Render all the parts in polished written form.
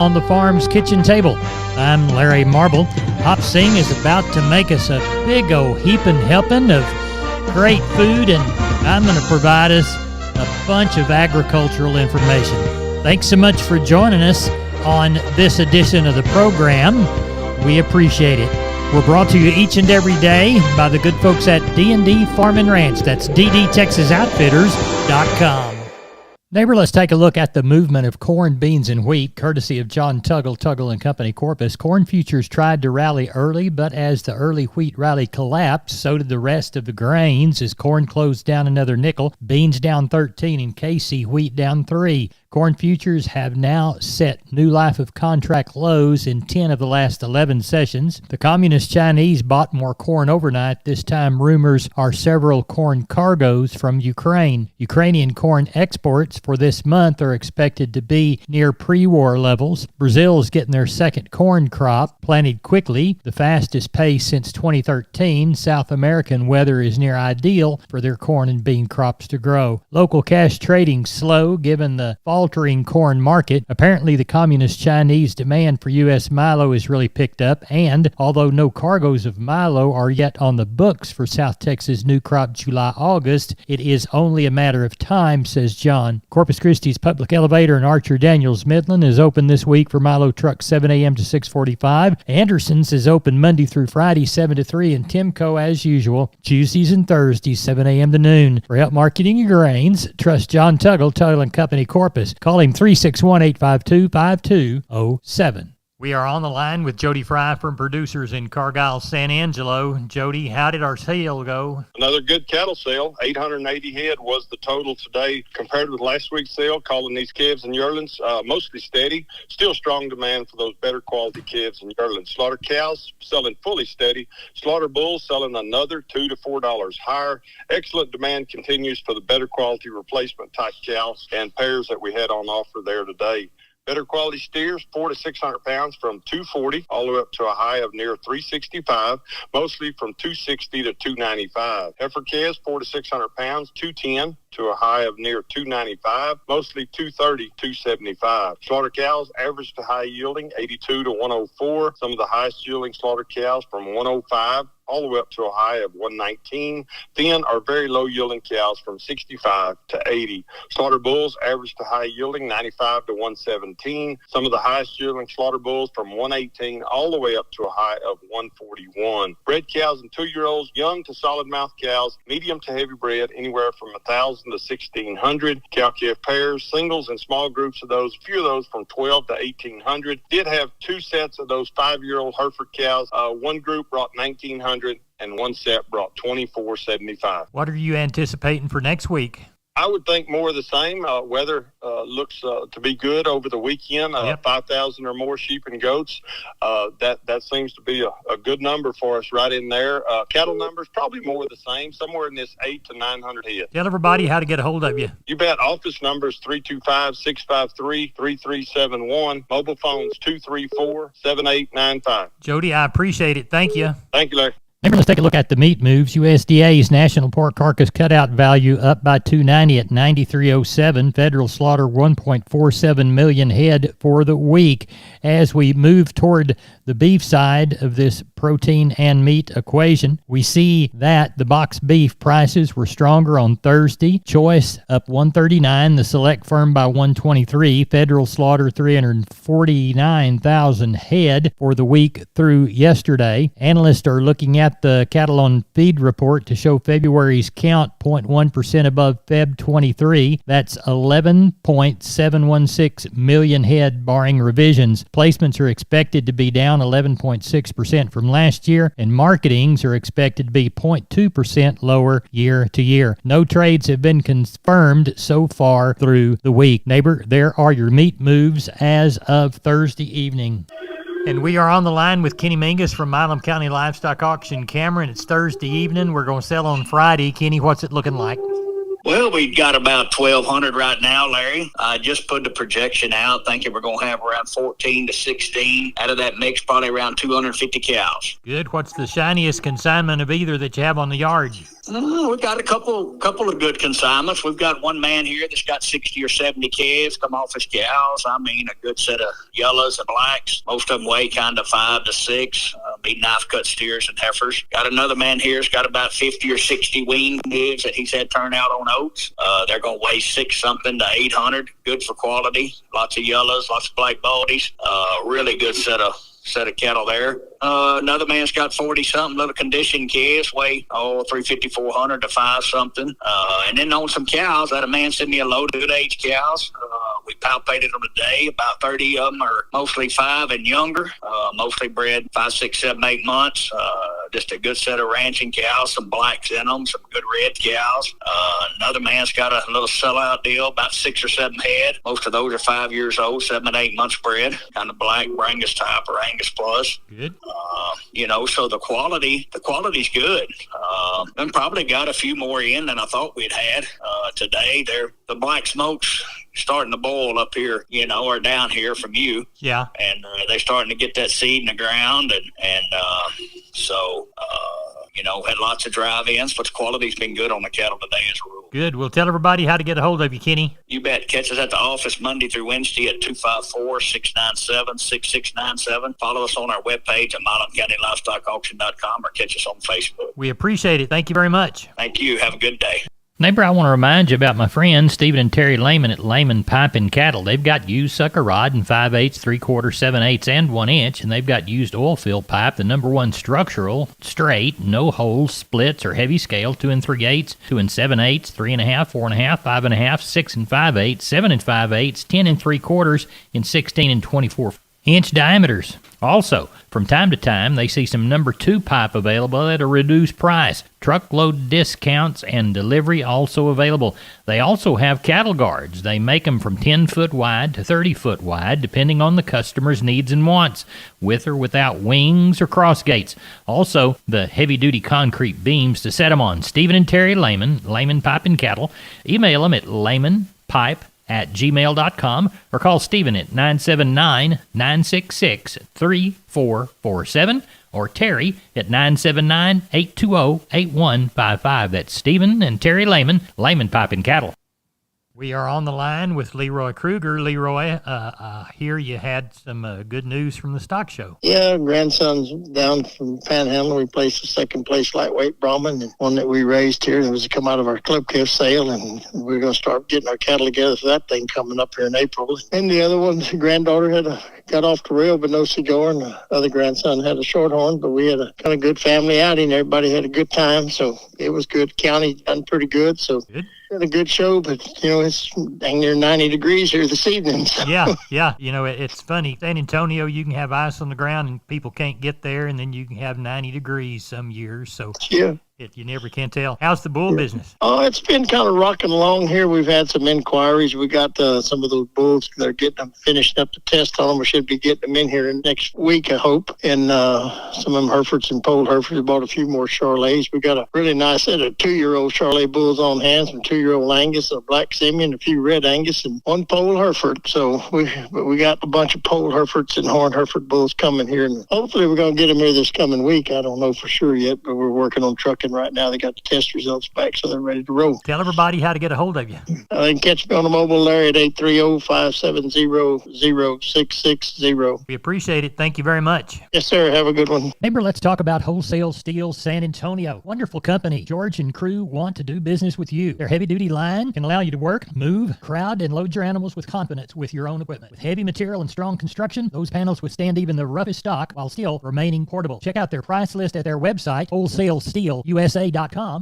On the farm's kitchen table. I'm Larry Marble. Hop Sing is about to make us a big old heaping helping of great food, and I'm going to provide us a bunch of agricultural information. Thanks so much for joining us on this edition of the program. We appreciate it. We're brought to you each and every day by the good folks at D&D Farm and Ranch. That's ddtexasoutfitters.com. Neighbor, let's take a look at the movement of corn, beans, and wheat, courtesy of John Tuggle & Company, Corpus. Corn futures tried to rally early, but as the early wheat rally collapsed, so did the rest of the grains as corn closed down another nickel, beans down 13, and KC wheat down 3. Corn futures have now set new life of contract lows in 10 of the last 11 sessions. The Communist Chinese bought more corn overnight. This time, rumors are several corn cargoes from Ukraine. Ukrainian corn exports for this month are expected to be near pre-war levels. Brazil is getting their second corn crop, planted quickly, the fastest pace since 2013. South American weather is near ideal for their corn and bean crops to grow. Local cash trading slow given the faltering corn market. Apparently, the Communist Chinese demand for U.S. milo has really picked up, and although no cargoes of milo are yet on the books for South Texas new crop July-August, it is only a matter of time, says John. Corpus Christi's Public Elevator in Archer Daniels Midland is open this week for milo trucks 7 a.m. to 6:45. Anderson's is open Monday through Friday 7 to 3, and Timco, as usual, Tuesdays and Thursdays 7 a.m. to noon. For help marketing your grains, trust John Tuggle & Company, Corpus. Call him 361-852-5207. We are on the line with Jody Fry from Producers in Cargyle, San Angelo. Jody, how did our sale go? Another good cattle sale. 880 head was the total today compared with last week's sale. Calling these calves and yearlings mostly steady. Still strong demand for those better quality calves and yearlings. Slaughter cows selling fully steady. Slaughter bulls selling another $2 to $4 higher. Excellent demand continues for the better quality replacement type cows and pairs that we had on offer there today. Better quality steers, 400 to 600 pounds from $240 all the way up to a high of near $365, mostly from $260 to $295. Heifer calves, 400 to 600 pounds, $210 to a high of near $295, mostly $230, $275. Slaughter cows, average to high yielding, 82 to 104. Some of the highest yielding slaughter cows from 105 all the way up to a high of 119. Thin or very low yielding cows from 65 to 80. Slaughter bulls, average to high yielding, 95 to 117. Some of the highest yielding slaughter bulls from 118 all the way up to a high of 141. Bred cows and 2-year-olds, young to solid mouth cows, medium to heavy bred, anywhere from 1,000 to 1,600. Cow-calf pairs, singles and small groups of those, a few of those from 12 to 1,800. Did have 2 sets of those 5-year-old Hereford cows. One group brought 1,900 and one set brought $2,475. What are you anticipating for next week? I would think more of the same. Weather looks to be good over the weekend. 5,000 or more sheep and goats. That seems to be a good number for us right in there. Cattle numbers probably more of the same, somewhere in this 800 to 900 head. Tell everybody how to get a hold of you. You bet. Office numbers 325-653-3371. Mobile phones 234-7895. Jody, I appreciate it. Thank you. Thank you, Larry. Neighbor, let's take a look at the meat moves. USDA's national pork carcass cutout value up by $290 at $93.07. Federal slaughter 1.47 million head for the week. As we move toward the beef side of this protein and meat equation, we see that the box beef prices were stronger on Thursday. Choice up $139, the select firm by $123. Federal slaughter 349,000 head for the week through yesterday. Analysts are looking at the cattle on feed report to show February's count 0.1% above Feb 23. That's 11.716 million head barring revisions. Placements are expected to be down 11.6% from last year, and marketings are expected to be 0.2% lower year to year. No trades have been confirmed so far through the week. Neighbor, there are your meat moves as of Thursday evening. And we are on the line with Kenny Mingus from Milam County Livestock Auction, Cameron. It's Thursday evening. We're going to sell on Friday. Kenny, what's it looking like? Well, we got about 1,200 right now, Larry. I just put the projection out, thinking we're going to have around 14 to 16. Out of that mix, probably around 250 cows. Good. What's the shiniest consignment of either that you have on the yard? We've got a couple of good consignments. We've got one man here that's got 60 or 70 calves come off his cows. I mean, a good set of yellows and blacks. Most of them weigh kind of 5 to 6. Be knife cut steers and heifers. Got another man here's got about 50 or 60 weaned pigs that he's had turned out on oats. They're going to weigh 6 something to 800. Good for quality. Lots of yellows, lots of black baldies. Really good set of cattle there. Another man's got 40-something little conditioned calves, weigh 350, 400 to 5 something. And then on some cows, that a man sent me a load of good age cows. We palpated them today. About 30 of them are mostly 5 and younger, mostly bred 5, 6, 7, 8 months. Just a good set of ranching cows, some blacks in them, some good red cows. Another man's got a little sellout deal, about 6 or 7 head. Most of those are 5 years old, 7 and 8 months bred, kind of black, Angus type or Angus plus. Good. So the quality's good. And probably got a few more in than I thought we'd had today. The black smokes starting to boil up here, or down here from you. Yeah. And they're starting to get that seed in the ground, and had lots of drive-ins, but the quality's been good on the cattle today as a rule. Good. Well, tell everybody how to get a hold of you, Kenny. You bet. Catch us at the office Monday through Wednesday at 254-697-6697. Follow us on our webpage at MilamCountyLivestockAuction.com or catch us on Facebook. We appreciate it. Thank you very much. Thank you. Have a good day. Neighbor, I want to remind you about my friends Stephen and Terry Lehman at Lehman Pipe and Cattle. They've got used sucker rod in 5/8, 3/4, 7/8, and 1 inch, and they've got used oil fill pipe, the #1 structural, straight, no holes, splits, or heavy scale, 2 3/8, 2 7/8, 3.5, 4.5, 5.5, 6 5/8, 7 5/8, 10 3/4, and 16 and 24-inch diameters. Also, from time to time, they see some #2 pipe available at a reduced price. Truckload discounts and delivery also available. They also have cattle guards. They make them from 10-foot wide to 30-foot wide, depending on the customer's needs and wants, with or without wings or cross gates. Also, the heavy-duty concrete beams to set them on. Stephen and Terry Lehman, Lehman Pipe and Cattle. Email them at lehmanpipe@gmail.com or call Stephen at 979-966-3447 or Terry at 979-820-8155. That's Stephen and Terry Lehman, Lehman Pipe and Cattle. We are on the line with Leroy Kruger. Leroy, here you had some good news from the stock show. Yeah, grandson's down from Panhandle. We placed a second-place lightweight Brahman, and one that we raised here. It was to come out of our club calf sale, and we're going to start getting our cattle together for that thing coming up here in April. And the other one, the granddaughter got off the rail but no cigar, and the other grandson had a shorthorn, but we had a kind of good family outing. Everybody had a good time, so it was good. County done pretty good, so... Good. Had a good show, but, it's dang near 90 degrees here this evening. So. Yeah. It's funny. San Antonio, you can have ice on the ground and people can't get there, and then you can have 90 degrees some years. So yeah. You never can tell. How's the bull business? Oh, it's been kind of rocking along here. We've had some inquiries. We got some of those bulls. They're getting them finished up the test on them. We should be getting them in here next week, I hope. And some of them Herefords and Polled Herefords. We bought a few more Charolais. We got a really nice set of 2-year-old Charolais bulls on hand, some 2-year-old Angus, a black Simeon, a few red Angus, and 1 Polled Hereford. So we got a bunch of Polled Herefords and Horned Hereford bulls coming here. And hopefully we're going to get them here this coming week. I don't know for sure yet, but we're working on trucking right now. They got the test results back, so they're ready to roll. Tell everybody how to get a hold of you. They can catch me on the mobile, Larry, at 830-570-0660. We appreciate it. Thank you very much. Yes, sir. Have a good one. Neighbor, let's talk about Wholesale Steel San Antonio. Wonderful company. George and crew want to do business with you. Their heavy-duty line can allow you to work, move, crowd, and load your animals with confidence with your own equipment. With heavy material and strong construction, those panels withstand even the roughest stock while still remaining portable. Check out their price list at their website, wholesalesteelusa.com.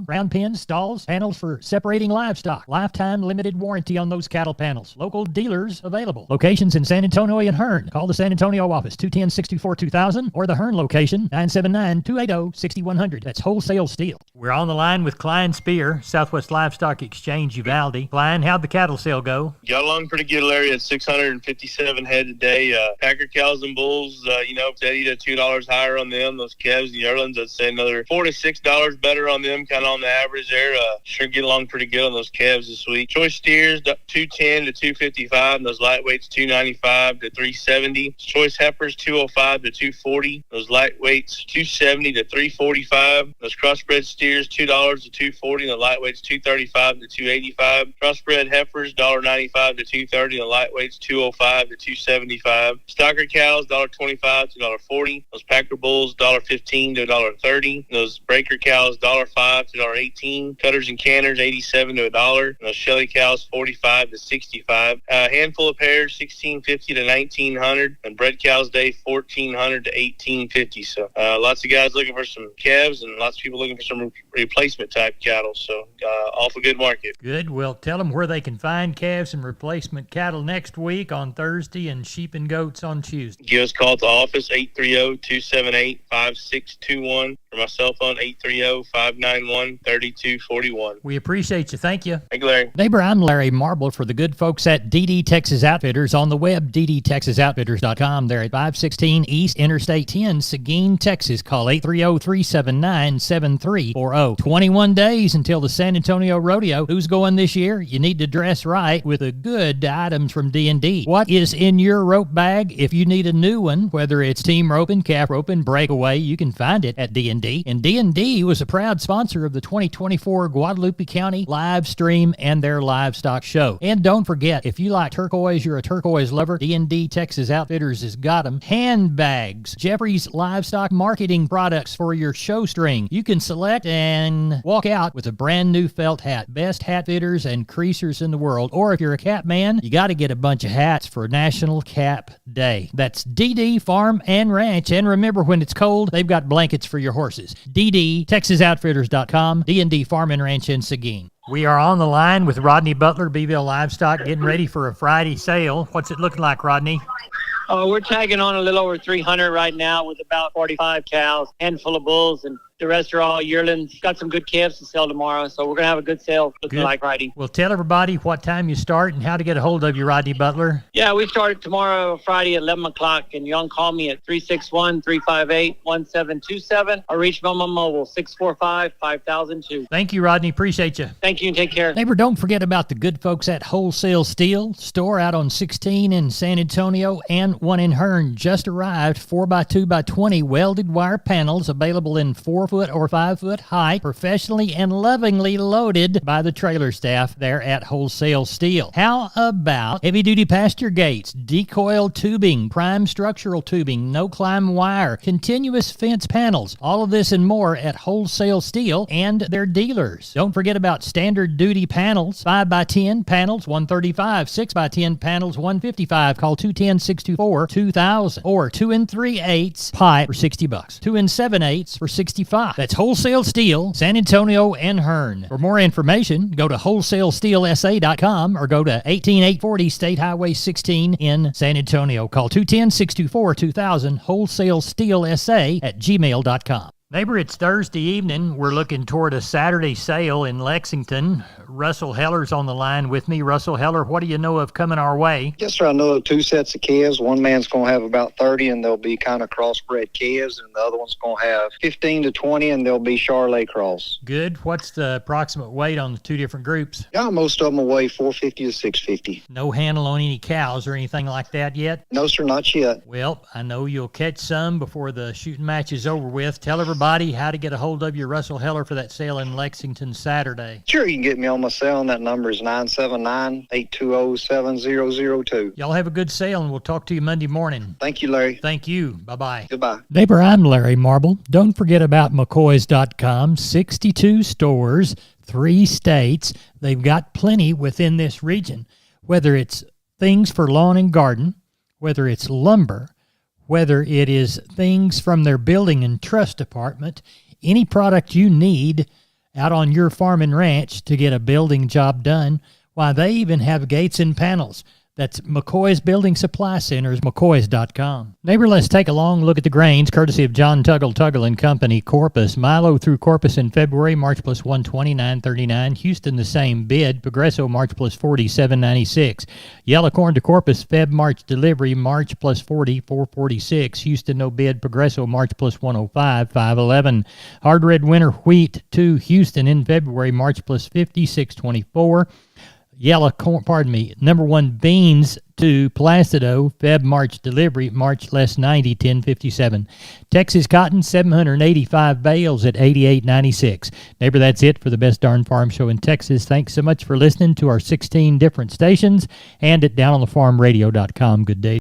Round pins, stalls, panels for separating livestock. Lifetime limited warranty on those cattle panels. Local dealers available. Locations in San Antonio and Hearn. Call the San Antonio office, 210-624-2000, or the Hearn location, 979-280-6100. That's Wholesale Steel. We're on the line with Klein Spear, Southwest Livestock Exchange, Uvalde. Klein, how'd the cattle sale go? Got along pretty good, Larry, at 657 head today. Packer cows and bulls, steady to $2 higher on them. Those calves and yearlings, I'd say another $4 to $6 better on them, kind of on the average there. Sure get along pretty good on those calves this week. Choice steers, 210 to 255, and those lightweights, 295 to 370. Choice heifers, 205 to 240. Those lightweights, 270 to 345. Those crossbred steers, $2 to 240, and the lightweights, 235 to 285. Crossbred heifers, $1.95 to 230, and the lightweights, 205 to 275. Stocker cows, $1.25 to $1.40. Those packer bulls, $1.15 to $1.30. Those breaker cows, $1.05 to $1.18. Cutters and canners, $87 to $1. And those Shelly cows, $45 to $65. A handful of pairs, $16.50 to $19.00. And bred cows day, $1,400 to $18.50. So lots of guys looking for some calves and lots of people looking for some replacement type cattle. So awful good market. Good. Well, tell them where they can find calves and replacement cattle next week on Thursday and sheep and goats on Tuesday. Give us a call at the office, 830-278-5621. For my cell phone, 830-591-3241. We appreciate you. Thank you. Thank you, Larry. Neighbor, I'm Larry Marble for the good folks at DD Texas Outfitters. On the web, ddtexasoutfitters.com. They're at 516 East Interstate 10, Seguin, Texas. Call 830-379-7340. 21 days until the San Antonio Rodeo. Who's going this year? You need to dress right with the good items from D&D. What is in your rope bag? If you need a new one, whether it's team roping, calf roping, breakaway, you can find it at D&D. And D&D was a proud sponsor of the 2024 Guadalupe County live stream and their livestock show. And don't forget, if you like turquoise, you're a turquoise lover, D&D Texas Outfitters has got them. Handbags, Jeffrey's livestock marketing products for your show string. You can select and walk out with a brand new felt hat. Best hat fitters and creasers in the world. Or if you're a cap man, you got to get a bunch of hats for National Cap Day. That's DD Farm and Ranch. And remember, when it's cold, they've got blankets for your horses. ddtexasoutfitters.com, D&D Farm and Ranch in Seguin. We are on the line with Rodney Butler, Beeville Livestock, getting ready for a Friday sale. What's it looking like, Rodney? We're tagging on a little over 300 right now with about 45 cows, handful of bulls, and the rest are all yearlings. Got some good calves to sell tomorrow, so we're going to have a good sale looking like Friday. Well, tell everybody what time you start and how to get a hold of you, Rodney Butler. Yeah, we start tomorrow, Friday at 11 o'clock, and you can call me at 361-358-1727 or reach me on my mobile, 645-5002. Thank you, Rodney. Appreciate you. Thank you, and take care. Neighbor, don't forget about the good folks at Wholesale Steel, store out on 16 in San Antonio and one in Hearn. Just arrived, 4x2x20 welded wire panels available in 4-foot or 5-foot height, professionally and lovingly loaded by the trailer staff there at Wholesale Steel. How about heavy-duty pasture gates, decoil tubing, prime structural tubing, no-climb wire, continuous fence panels, all of this and more at Wholesale Steel and their dealers. Don't forget about standard duty panels, 5x10 panels, $135, 6x10 panels, $155. Call 210-624-2000 or 2 3/8 pipe for $60. 2 7/8 for $65. That's Wholesale Steel, San Antonio and Hearn. For more information, go to wholesalesteelsa.com or go to 18840 State Highway 16 in San Antonio. Call 210-624-2000, wholesalesteelsa@gmail.com. Neighbor, it's Thursday evening. We're looking toward a Saturday sale in Lexington. Russell Heller's on the line with me. Russell Heller, what do you know of coming our way? Yes, sir. I know of 2 sets of calves. One man's going to have about 30, and they'll be kind of crossbred calves, and the other one's going to have 15 to 20, and they'll be Charolais cross. Good. What's the approximate weight on the two different groups? Yeah, most of them will weigh 450 to 650. No handle on any cows or anything like that yet? No, sir, not yet. Well, I know you'll catch some before the shooting match is over with. Tell everybody how to get a hold of you, Russell Heller, for that sale in Lexington Saturday. Sure, you can get me on my cell, and that number is 979-820-7002. Y'all have a good sale, and we'll talk to you Monday morning. Thank you, Larry. Thank you. Bye-bye. Goodbye. Neighbor, I'm Larry Marble. Don't forget about McCoys.com. 62 stores, 3 states. They've got plenty within this region. Whether it's things for lawn and garden, whether it's lumber, whether it is things from their building and trust department, any product you need out on your farm and ranch to get a building job done, why, they even have gates and panels. That's McCoy's Building Supply Centers, McCoy's.com. Neighbor, let's take a long look at the grains, courtesy of John Tuggle and Company, Corpus. Milo through Corpus in February, March plus 129.39. Houston, the same bid. Progresso, March plus 47.96. Yellow corn to Corpus, Feb, March delivery, March plus 40, 446. Houston, no bid. Progresso, March plus 105, 511. Hard red winter wheat to Houston in February, March plus 50, 624. Yellow corn, number one beans to Placido, Feb, March delivery, March less 90, 1057. Texas cotton, 785 bales at 88.96. Neighbor, that's it for the Best Darn Farm Show in Texas. Thanks so much for listening to our 16 different stations and at downonthefarmradio.com. Good day.